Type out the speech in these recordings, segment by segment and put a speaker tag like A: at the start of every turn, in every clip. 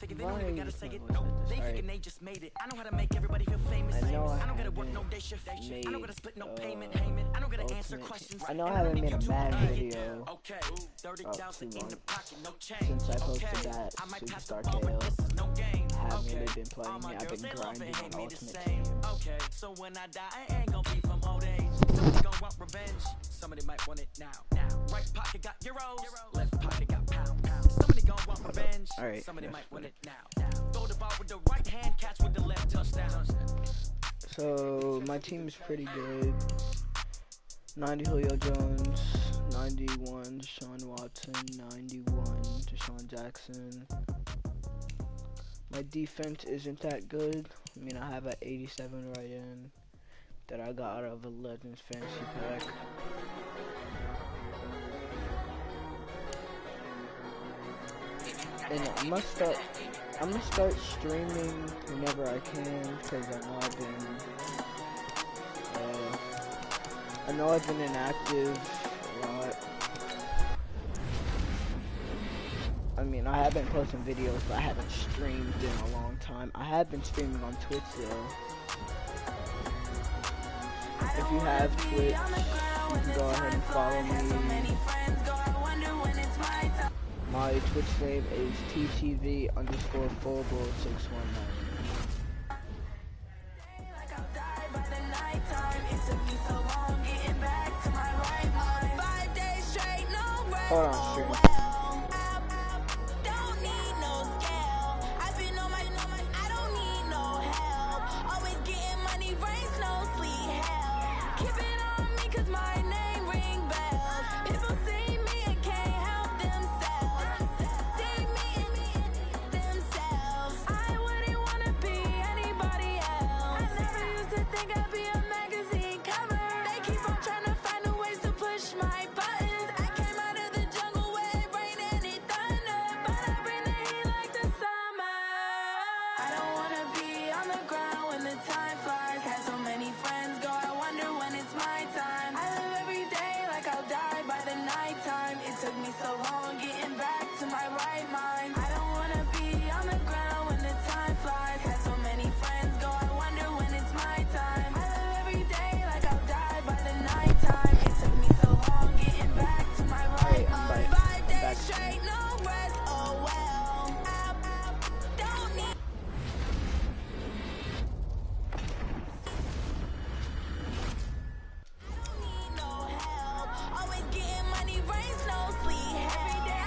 A: Why are you playing with this? Alright.
B: They just made it. I know how to make everybody feel famous.
A: I know
B: I don't gotta work no day shift.
A: made,
B: I don't gotta split no payment. I don't gotta answer questions.
A: I know I haven't made a Madden video
B: Okay,
A: too
B: 30,000 in the
A: long
B: pocket, no change.
A: since I posted that Superstar KO.
B: No game.
A: I haven't really been playing it. I've been grinding on Ultimate Team.
B: Okay, so when I die, I ain't gonna be from old age. Somebody gon' want revenge. Somebody might want it now. Right pocket got euros, left pocket got pound. Somebody gon' want revenge.
A: Alright,
B: Somebody might want it now. Throw the ball with the right hand, catch with the left, touchdown.
A: So my team is pretty good. 90 Julio Jones, 91 Deshaun Watson, 91 Deshaun Jackson. My defense isn't that good. I mean, I have an 87 right in that I got out of a Legends fantasy pack. And I'm gonna start streaming whenever I can, because I know I've been inactive a lot. I mean, I have been posting videos, but I haven't streamed in a long time. I have been streaming on Twitch though. If you have Twitch, you can go ahead and follow me. My Twitch name is ttv_fullbull619. Hold on, stream.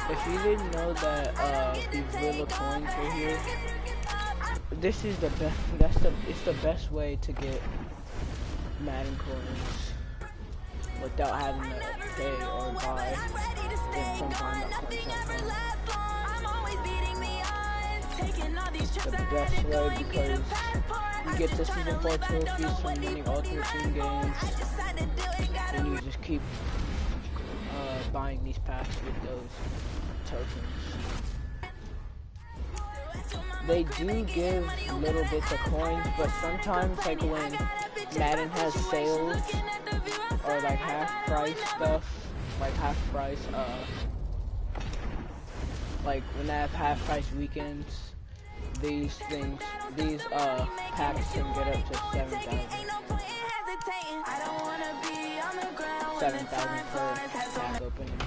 A: If you didn't know that these little coins are here, this is the best. It's the best way to get Madden coins without having to pay or buy them from buying.coin.com. The best way, because you get the season 4 trophies from winning Ultimate Team games, and you just keep buying these packs with those tokens. They do give little bits of coins, but sometimes, like when Madden has sales or like half price stuff, like half price, like when they have half price weekends, these packs can get up to 7,000. 7,000 per pack opening.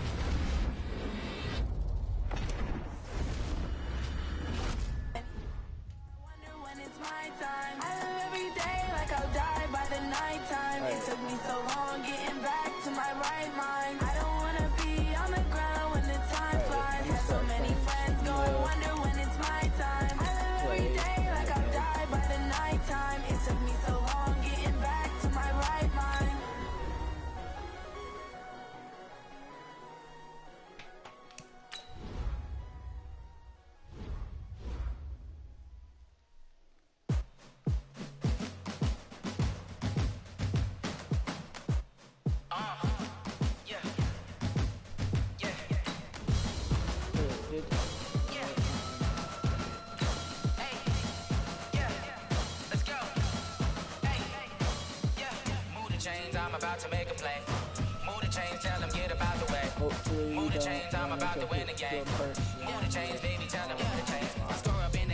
C: I'm about to make a play. Move the chains, tell them get about the way.
A: Hopefully
C: move the chains, I'm about to win the game. Move the chains, baby, tell them move the chains. I score up in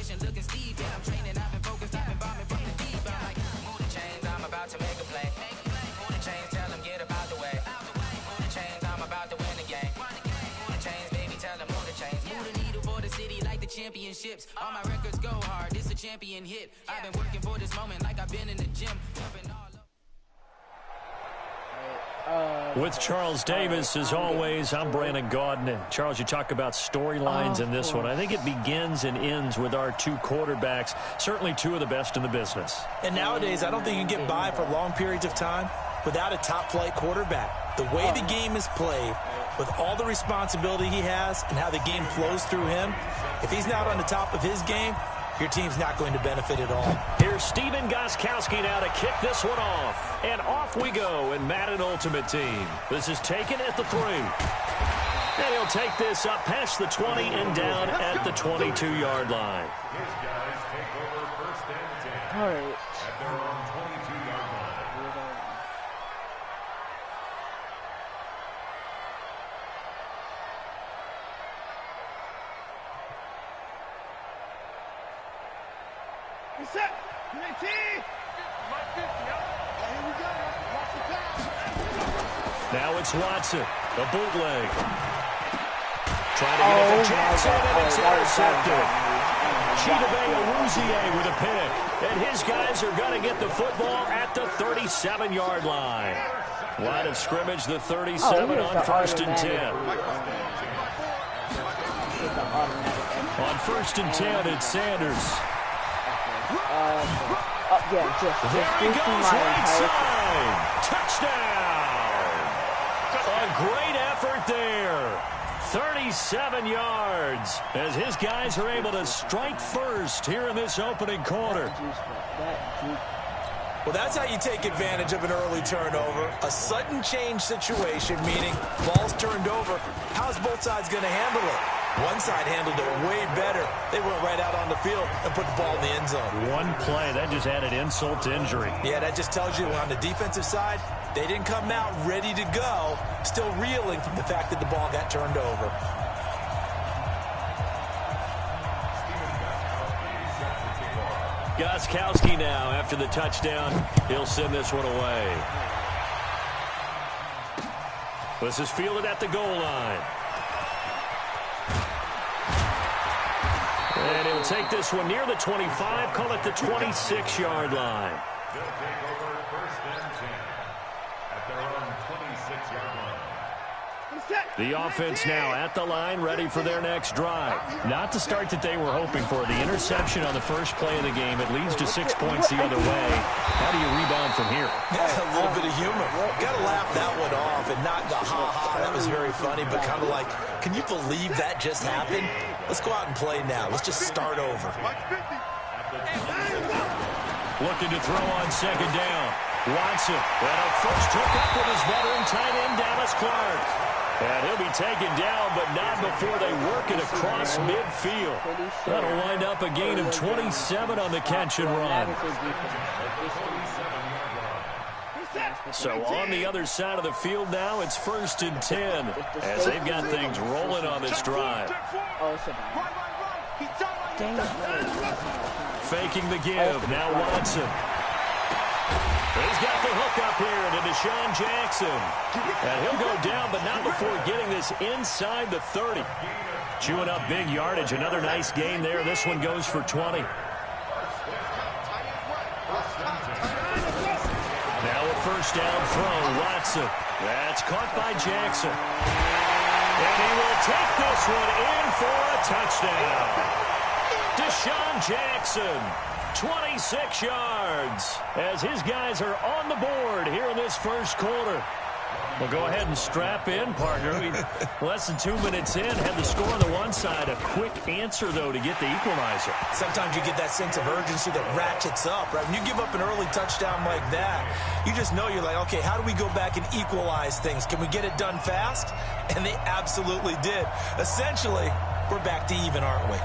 C: competition looking steep. Yeah, I'm training, I've been focused, I've been bombing from the deep. I'm like, move the chains, I'm about to make a play. Move the chains, tell them get about the way. Move the chains, I'm about to win the game. Move the chains, baby, tell them move the chains. Move the needle for the city like the championships. All my records go hard, this a champion hit. I've been working for this moment like I've been in the gym. Jumping all up.
D: With Charles Davis, as always, I'm Brandon Gaudin. Charles, you talk about storylines in this one. I think it begins and ends with our two quarterbacks, certainly two of the best in the business.
E: And nowadays, I don't think you can get by for long periods of time without a top-flight quarterback. The way the game is played, with all the responsibility he has and how the game flows through him, if he's not on the top of his game, your team's not going to benefit at all.
D: Here's Steven Gostkowski now to kick this one off. And off we go in Madden Ultimate Team. This is taken at the 3. And he'll take this up past the 20 and down at the 22-yard line.
F: His guys take over first and 10.
A: All right.
F: At their own 22-yard line.
G: Set. UAT.
D: Now it's Watson, the bootleg. Trying to get it to Jackson, and it's intercepted. Chidobe Awuzie with a pick. And his guys are going to get the football at the 37-yard line. Line of scrimmage, the 37 on first and 10. On first and 10, it's Sanders. There he goes, right side. Touchdown. A great effort there. 37 yards as his guys are able to strike first here in this opening quarter.
E: Well, that's how you take advantage of an early turnover. A sudden change situation, meaning ball's turned over. How's both sides going to handle it? One side handled it way better. They went right out on the field and put the ball in the end zone.
D: One play, that just added insult to injury.
E: Yeah, that just tells you on the defensive side, they didn't come out ready to go, still reeling from the fact that the ball got turned over.
D: Gostkowski now after the touchdown. He'll send this one away. This is fielded at the goal line. And he'll take this one near the 25, call it the 26-yard line.
F: They'll take over first and 10 at their own 26-yard line.
D: The offense now at the line, ready for their next drive. Not the start that they were hoping for. The interception on the first play of the game. It leads to 6 points the other way. How do you rebound from here?
E: Yeah, a little bit of humor. Got to laugh that one off and not the ha-ha. That was very funny, but kind of like, can you believe that just happened? Let's go out and play now. Let's just start over.
D: Looking to throw on second down. Watson, and a first hook up with his veteran tight end, Dallas Clark. And he'll be taken down, but not before they work it across midfield. That'll wind up a gain of 27 on the catch and run. So on the other side of the field now, it's first and 10 as they've got things rolling on this drive. Faking the give, now Watson. He's got the hook up here to Deshaun Jackson. And he'll go down, but not before getting this inside the 30. Chewing up big yardage. Another nice gain there. This one goes for 20. Now a first down throw. Watson. That's caught by Jackson. And he will take this one in for a touchdown. Deshaun Jackson. 26 yards as his guys are on the board here in this first quarter. Well, go ahead and strap in, partner. Less than 2 minutes in, had the score on the one side. A quick answer, though, to get the equalizer.
E: Sometimes you get that sense of urgency that ratchets up, right? When you give up an early touchdown like that, you just know you're like, okay, how do we go back and equalize things? Can we get it done fast? And they absolutely did. Essentially, we're back to even, aren't we?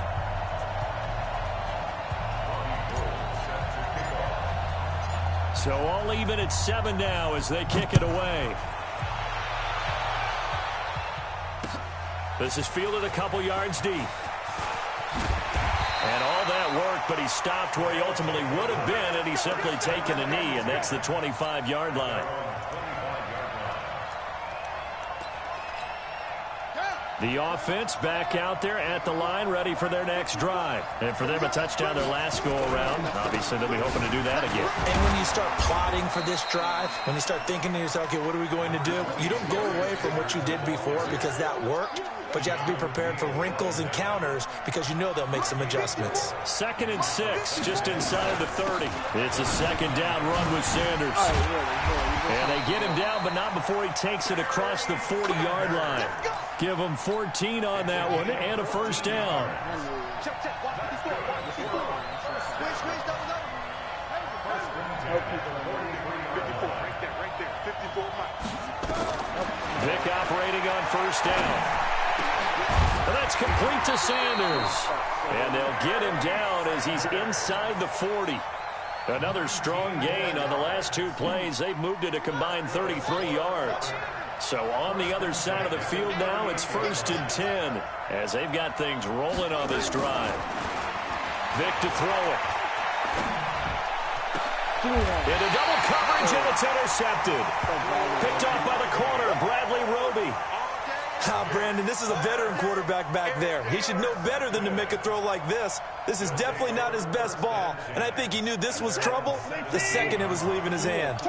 D: So all even at 7 now as they kick it away. This is fielded a couple yards deep. And all that but he stopped where he ultimately would have been, and he's simply taken a knee, and that's the 25-yard line. The offense back out there at the line, ready for their next drive. And for them, a touchdown their last go-around. Obviously, they'll be hoping to do that again.
E: And when you start plotting for this drive, when you start thinking to yourself, okay, what are we going to do? You don't go away from what you did before because that worked, but you have to be prepared for wrinkles and counters because you know they'll make some adjustments.
D: 2nd and 6, just inside the 30. It's a second down run with Sanders. And they get him down, but not before he takes it across the 40-yard line. Give him 14 on that one and a first down. Vic operating on first down. And that's complete to Sanders. And they'll get him down as he's inside the 40. Another strong gain on the last 2 plays. They've moved it a combined 33 yards. So on the other side of the field now, it's 1st and 10 as they've got things rolling on this drive. Vic to throw it. Into double coverage, and it's intercepted. Picked off by the corner, Bradley Roby.
E: Brandon, this is a veteran quarterback back there. He should know better than to make a throw like this. This is definitely not his best ball, and I think he knew this was trouble the second it was leaving his hand.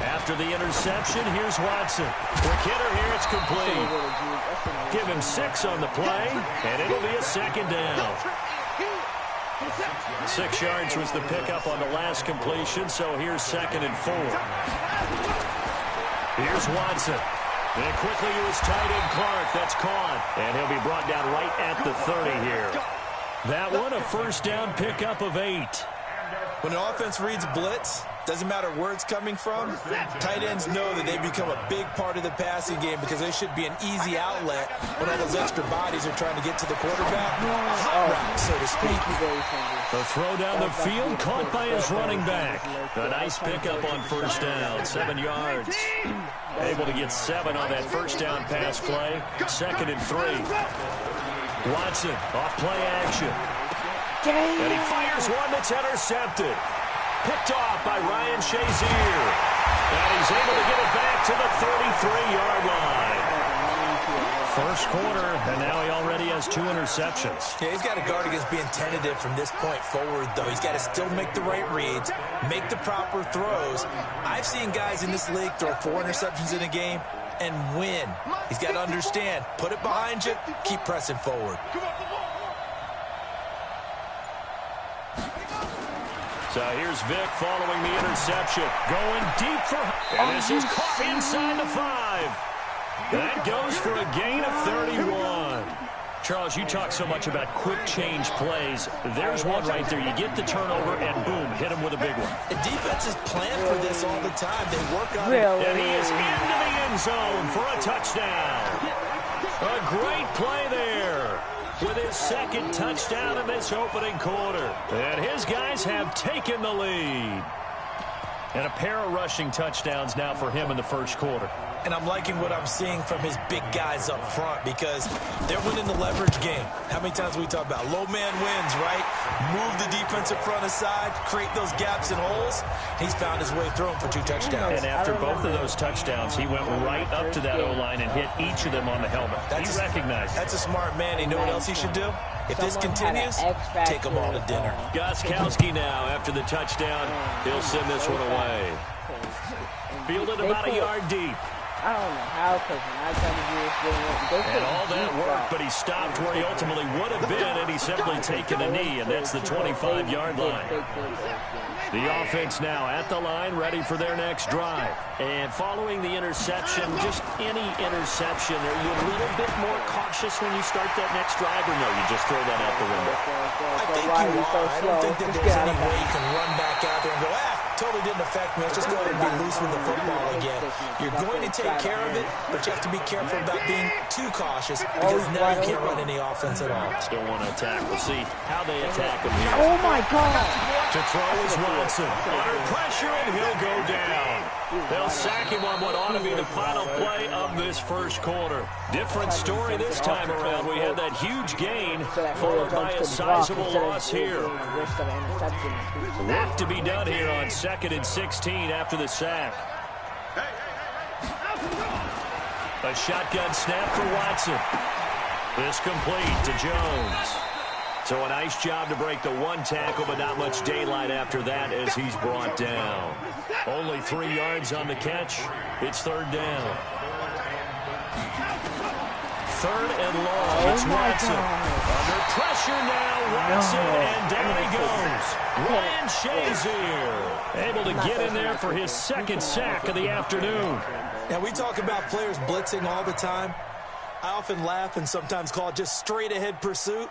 D: After the interception, here's Watson. Quick hitter here, it's complete. Give him 6 on the play, and it'll be a second down. 6 yards was the pickup on the last completion, so here's 2nd and 4. Here's Watson. And quickly to his tight end, Clark. That's caught. And he'll be brought down right at the 30 here. That one, a first down pickup of 8.
E: When an offense reads blitz, doesn't matter where it's coming from, tight ends know that they become a big part of the passing game because they should be an easy outlet when all those extra bodies are trying to get to the quarterback. A hot route, so to speak.
D: The throw down the field, caught by his running back. A nice pickup on first down, 7 yards. Able to get 7 on that first down pass play. 2nd and 3. Watson off play action. And he fires one that's intercepted. Picked off by Ryan Shazier. And he's able to get it back to the 33-yard line. First quarter, and now he already has 2 interceptions.
E: Yeah, he's got to guard against being tentative from this point forward, though. He's got to still make the right reads, make the proper throws. I've seen guys in this league throw 4 interceptions in a game and win. He's got to understand, put it behind you, keep pressing forward.
D: So here's Vic following the interception. Going deep for... And this is caught inside the 5. That goes for a gain of 31. Charles, you talk so much about quick change plays. There's one right there. You get the turnover, and boom, hit him with a big one.
E: The defenses plan for this all the time. They work on it.
D: And he is into the end zone for a touchdown. A great play there with his 2nd touchdown in this opening quarter. And his guys have taken the lead. And a pair of rushing touchdowns now for him in the first quarter.
E: And I'm liking what I'm seeing from his big guys up front because they're winning the leverage game. How many times we talk about low man wins, right? Move the defensive front aside, create those gaps and holes. He's found his way through them for 2 touchdowns.
D: And after both of those touchdowns, he went right up to that O-line and hit each of them on the helmet. He recognized it.
E: That's a smart man. You know what else he should do? If this continues, take them all to dinner.
D: Goskowski now after the touchdown. He'll send this one away. Fielded about a yard deep.
A: I don't know how, because when I tried to do this,
D: and all that work, but he stopped where he ultimately would have been, and he's simply taken a knee, and that's the 25-yard line. The offense now at the line, ready for their next drive. And following the interception, just any interception, are you a little bit more cautious when you start that next drive, or no, you just throw that out the window?
E: I think you are. I don't think that there's any way you can run back out there and go, totally didn't affect me. Let's just go ahead and be loose with the football again. You're going to take care of it, but you have to be careful about being too cautious because now you can't run any offense at all.
D: Still want to attack. We'll see how they attack him here.
A: Oh, my God.
D: To throw is Watson. Under pressure, and he'll go down. They'll sack him on what ought to be the final play of this first quarter. Different story this time around. We had that huge gain followed by a sizable loss here. Work to be done here on 2nd and 16 after the sack. A shotgun snap for Watson. This complete to Jones. So a nice job to break the one tackle, but not much daylight after that as he's brought down. Only 3 yards on the catch. It's 3rd down. 3rd and long. It's Watson. Under pressure now. Watson, and down he goes. Ryan Shazier able to get in there for his 2nd sack of the afternoon.
E: Now, we talk about players blitzing all the time. I often laugh and sometimes call it just straight-ahead pursuit.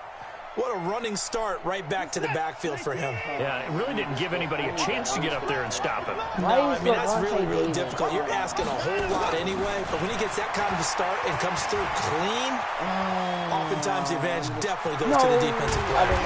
E: What a running start right back to the backfield for him.
D: Yeah, it really didn't give anybody a chance to get up there and stop him.
E: No, I mean, that's really, really difficult. You're asking a whole lot anyway, but when he gets that kind of a start and comes through clean, oftentimes the advantage definitely goes to the defensive player.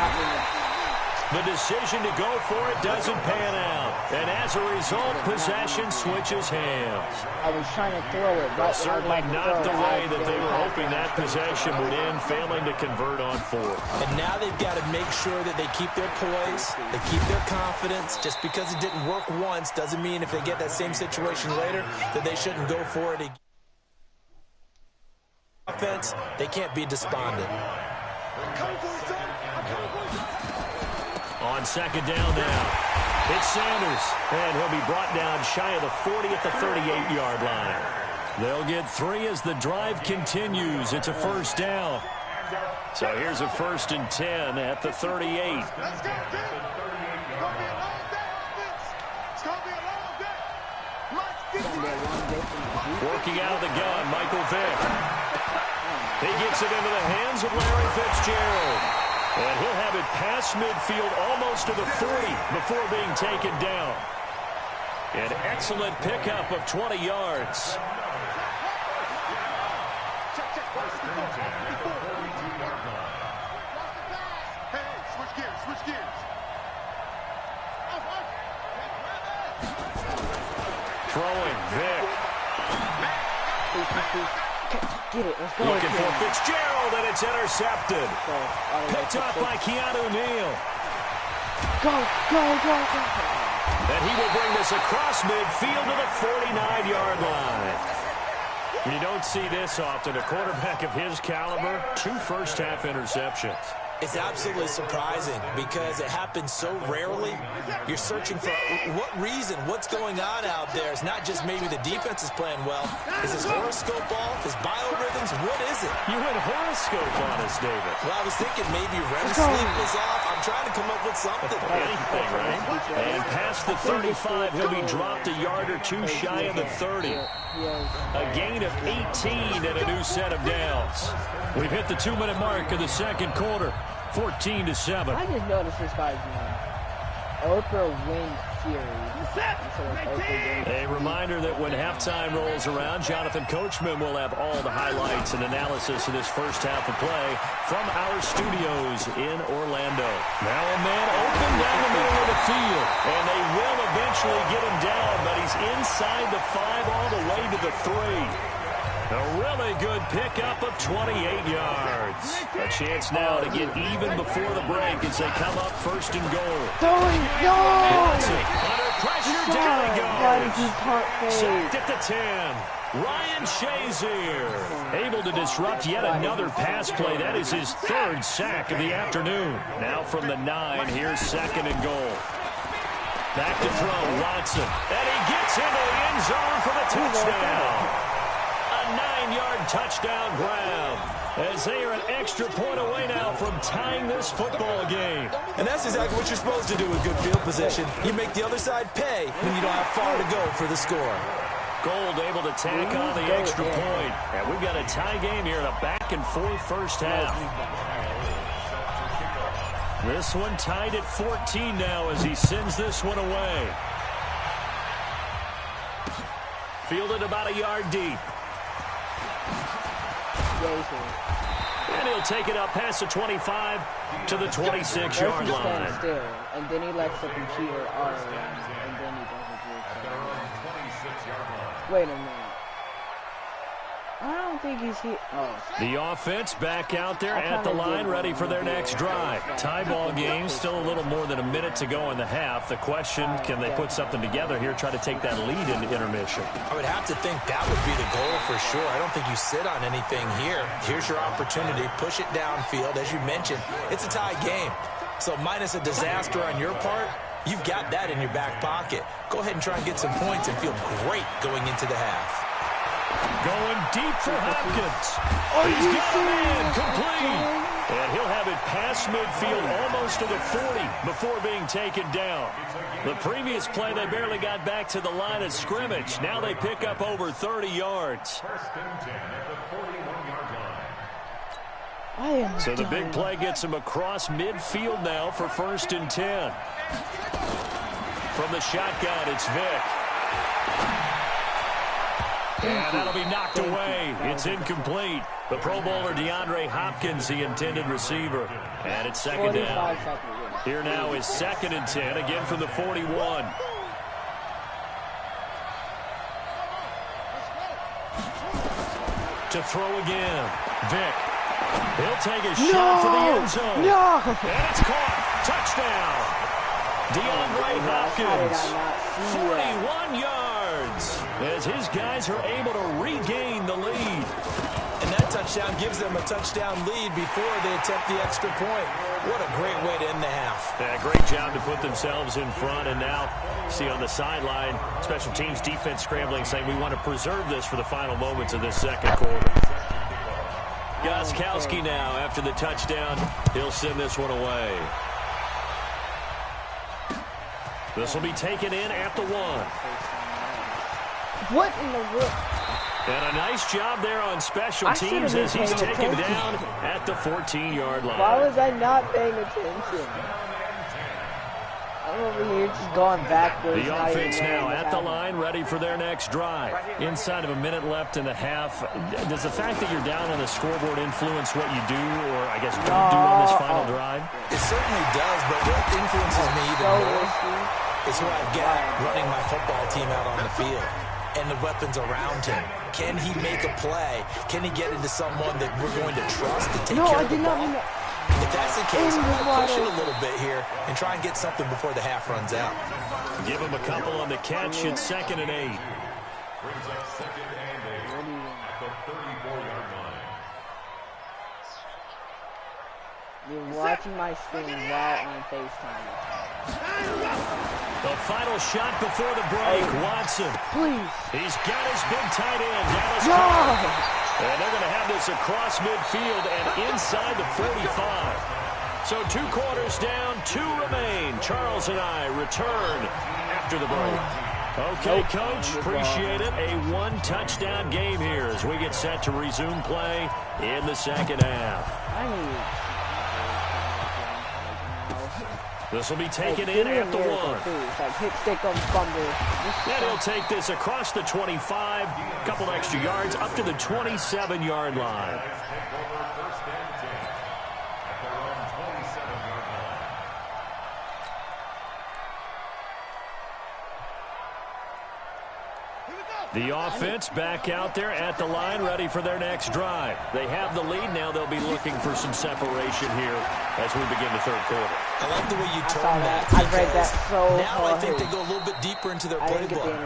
D: The decision to go for it doesn't pan out. And as a result, possession switches hands.
A: I was trying to throw it. But
D: certainly not the way that they were hoping that possession would end, failing to convert on 4th.
E: And now they've got to make sure that they keep their poise, they keep their confidence. Just because it didn't work once doesn't mean if they get that same situation later that they shouldn't go for it again. Offense, they can't be despondent.
D: On 2nd down now, it's Sanders, and he'll be brought down shy of the 40 at the 38-yard line. They'll get 3 as the drive continues. It's a 1st down. So here's a 1st and 10 at the 38. Working out of the gun, Michael Vick. He gets it into the hands of Larry Fitzgerald. And he'll have it past midfield almost to the 40 before being taken down. An excellent pickup of 20 yards. Throwing, Vick.
A: Get it. Let's go.
D: Looking for Fitzgerald, and it's intercepted. Picked off by Keanu Neal.
A: Go.
D: And he will bring this across midfield to the 49-yard line. You don't see this often. A quarterback of his caliber, 2 first-half interceptions.
E: It's absolutely surprising because it happens so rarely. You're searching for what reason, what's going on out there. It's not just maybe the defense is playing well. Is his horoscope off? His biorhythms? What is it?
D: You went horoscope on us, David.
E: Well, I was thinking maybe REM sleep was off. I'm trying to come up with something.
D: Anything, right? And past the 35, he'll be dropped a yard or 2 shy of the 30. A gain of 18 and a new set of downs. We've hit the 2-minute mark of the 2nd quarter. 14-7.
A: I just noticed this guy's name. Oprah Winfrey.
D: A reminder that when halftime rolls around, Jonathan Coachman will have all the highlights and analysis of this first half of play from our studios in Orlando. Now a man open down the middle of the field, and they will eventually get him down, but he's inside the 5 all the way to the 3. A really good pickup of 28 yards. A chance now to get even before the break as they come up 1st and goal. Under pressure, down he goes. Sacked at the 10. Ryan Shazier able to disrupt yet another pass play. That is his 3rd sack of the afternoon. Now from the 9, here's 2nd and goal. Back to throw, Watson. And he gets into the end zone for the touchdown. 9-yard touchdown grab as they are an extra point away now from tying this football game.
E: And that's exactly what you're supposed to do with good field position. You make the other side pay when you don't have far to go for the score.
D: Gold able to tack on the extra point. And we've got a tie game here in a back-and-forth first half. This one tied at 14 now as he sends this one away. Fielded about a yard deep. And he'll take it up past the 25 to the 26-yard line.
A: Still, and then he lets the computer R and then he does it. Wait a minute. I don't think he's here. Oh.
D: The offense back out there at the line, ready for their next drive. Tie ball game, still a little more than a minute to go in the half. The question, can they put something together here, try to take that lead into intermission?
E: I would have to think that would be the goal for sure. I don't think you sit on anything here. Here's your opportunity. Push it downfield. As you mentioned, it's a tie game. So minus a disaster on your part, you've got that in your back pocket. Go ahead and try and get some points and feel great going into the half.
D: Going deep for Hopkins. He's got a man complete. And he'll have it past midfield almost to the 40 before being taken down. The previous play, they barely got back to the line of scrimmage. Now they pick up over 30 yards. So the big play gets him across midfield now for 1st and 10. From the shotgun, it's Vick. And that'll be knocked away. It's incomplete. The Pro Bowler DeAndre Hopkins, the intended receiver. And it's 2nd down. Here now is 2nd and 10, again from the 41. To throw again. Vick. He'll take a shot for the end zone.
A: No!
D: And it's caught. Touchdown. DeAndre Hopkins. 41 yards. As his guys are able to regain the lead.
E: And that touchdown gives them a touchdown lead before they attempt the extra point. What a great way to end the half.
D: Yeah, great job to put themselves in front. And now, see on the sideline, special teams defense scrambling, saying we want to preserve this for the final moments of this second quarter. Gostkowski now, after the touchdown, he'll send this one away. This will be taken in at the 1.
A: What in the world?
D: And a nice job there on special teams as he's taken down at the 14-yard line.
A: Why was I not paying attention? I'm over here just going backwards.
D: The offense now at the line, ready for their next drive. Inside of a minute left in the half. Does the fact that you're down on the scoreboard influence what you do, or I guess don't do on this final drive?
E: It certainly does, but what influences me even more is who I've got running my football team out on the field and the weapons around him. Can he make a play? Can he get into someone that we're going to trust to take care of the ball? If that's the case, I'm going to push it a little bit here and try and get something before the half runs out.
D: Give him a couple on the catch. It's 2nd and 8.
F: Brings up 2nd and 8 at the 34-yard line.
A: You're watching my screen while on FaceTime.
D: The final shot before the break. Watson.
A: Please.
D: He's got his big tight end, Dallas
A: No!
D: Carter. And they're going to have this across midfield and inside the 45. So 2 quarters down, 2 remain. Charles and I return after the break. Okay, Coach, appreciate it. A 1-touchdown game here as we get set to resume play in the second half. This will be taken in at the 1. And he'll take this across the 25, a couple extra yards, up to the 27-yard line. The offense back out there at the line, ready for their next drive. They have the lead. Now they'll be looking for some separation here as we begin the third quarter.
E: I like the way you turned that.
A: I read that so
E: now
A: hard.
E: I think they go a little bit deeper into their playbook.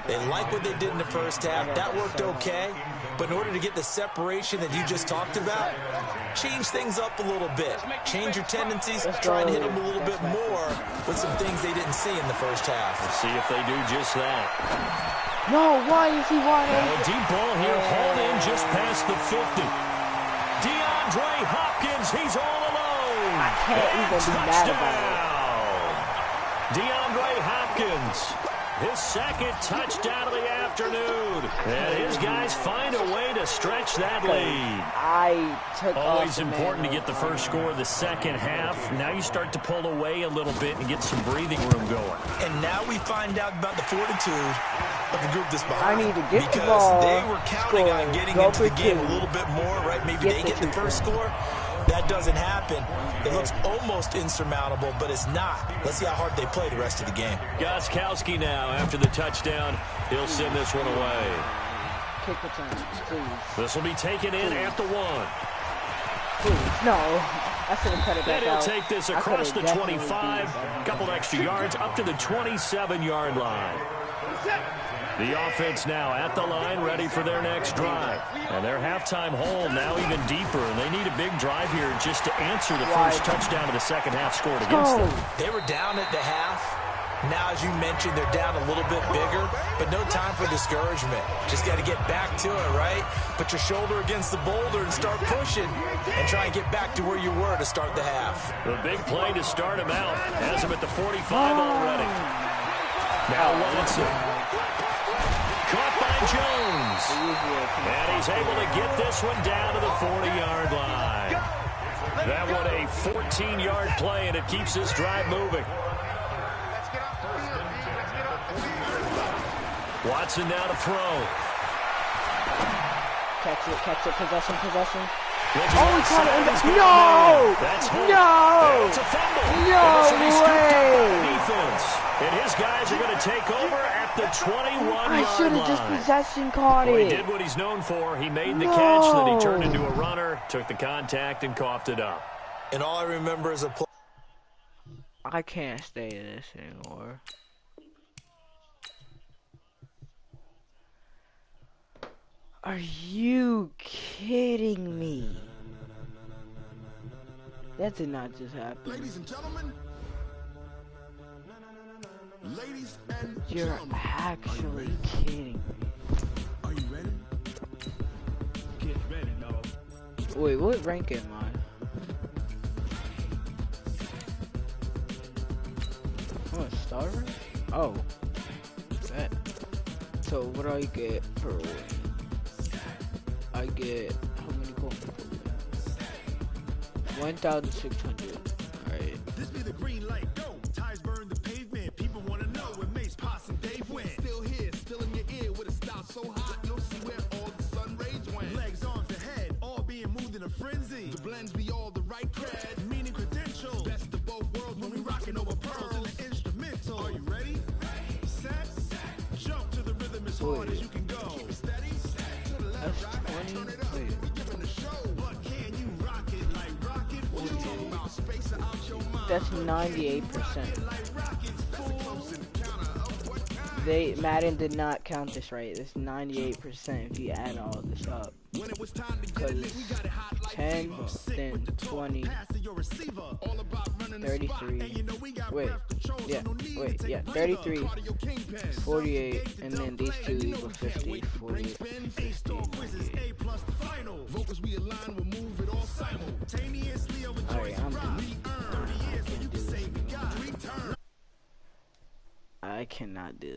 E: They like what they did in the first half. That worked okay. But in order to get the separation that you just talked about, change things up a little bit. Change your tendencies. Try and hit them a little bit more with some things they didn't see in the first half.
D: Let's see if they do just that.
A: No, why is he wide open?
D: A deep ball here, hauled in just past the 50. DeAndre Hopkins, he's all alone.
A: I can't even be mad about it.
D: DeAndre Hopkins his second touchdown of the afternoon. And his guys find a way to stretch that lead.
A: I took
D: Always important to get the first score of the second half. Now you start to pull away a little bit and get some breathing room going.
E: And now we find out about the fortitude of the group that's behind.
A: I need to get the
E: because
A: ball,
E: they were counting
A: score,
E: on getting
A: go
E: into the
A: for
E: game
A: two.
E: a little bit more, right? Maybe
A: Get
E: they
A: the
E: get the
A: 2
E: first
A: points.
E: score. That doesn't happen. It looks almost insurmountable, but it's not. Let's see how hard they play the rest of the game.
D: Goskowski now, after the touchdown, he'll send this one away.
A: Kick the chance, please.
D: This will be taken in at the 1.
A: Please, no. I should have cut it
D: Then
A: back
D: he'll
A: out.
D: take this
A: I
D: across the
A: could've definitely
D: 25,
A: beat that.
D: couple extra yards, up to the 27-yard line. The offense now at the line, ready for their next drive. And their halftime hole now even deeper, and they need a big drive here just to answer the first touchdown of the second half scored against them.
E: They were down at the half. Now, as you mentioned, they're down a little bit bigger, but no time for discouragement. Just got to get back to it, right? Put your shoulder against the boulder and start pushing and try and get back to where you were to start the half.
D: The big play to start him out has him at the 45 already. Now Watson. Caught by Jones. And he's able to get this one down to the 40-yard line. That one a 14-yard play, and it keeps this drive moving. Watson now to throw.
A: Catch it, possession.
D: Oh,
A: he caught it. No!
D: That's Holt.
A: No!
D: It's a fumble.
A: No
D: And this will be scooped up by
A: way!
D: the defense. And his guys are going to take over at the 21-yard line.
A: I should have just possession caught
D: Well,
A: it.
D: he did what he's known for. He made the catch, then he turned into a runner, took the contact, and coughed it up.
E: And all I remember is a play.
A: I can't stay in this anymore. Are you kidding me? That did not just happen.
G: Ladies and gentlemen. Ladies and
A: You're
G: gentlemen.
A: actually kidding me.
G: Are you ready? Get ready, dog.
A: Wait, what rank am I? I'm a starter? Oh. Bet. So what do I get per win? I get how many points per win? 1,600. Alright.
G: This be the green light, go. Ties burn the pavement. People want to know where Mace, Pops, and Dave went. Still here, still in your ear with a style so hot. You'll see where all the sun rays went. Legs, arms, and head, all being moved in a frenzy. The blends be all the right cred, meaning credentials. Best of both worlds when we rockin' over pearls and the instrumental. Are you ready? Set. Jump to the rhythm as hard as you can go. Keep it steady. To the left,
A: That's
G: right,
A: 20.
G: turn it up.
A: Wait.
G: We giving the show. But can you rock it like rocket? What you talking about? Space out your mind.
A: That's 98%. Madden did not count this right. It's 98% if you add all this up. Because 10, then 20, 33, wait, 33, 48, and then these two equal 50, 48, 50, 48. Alright, I'm done. I cannot do this.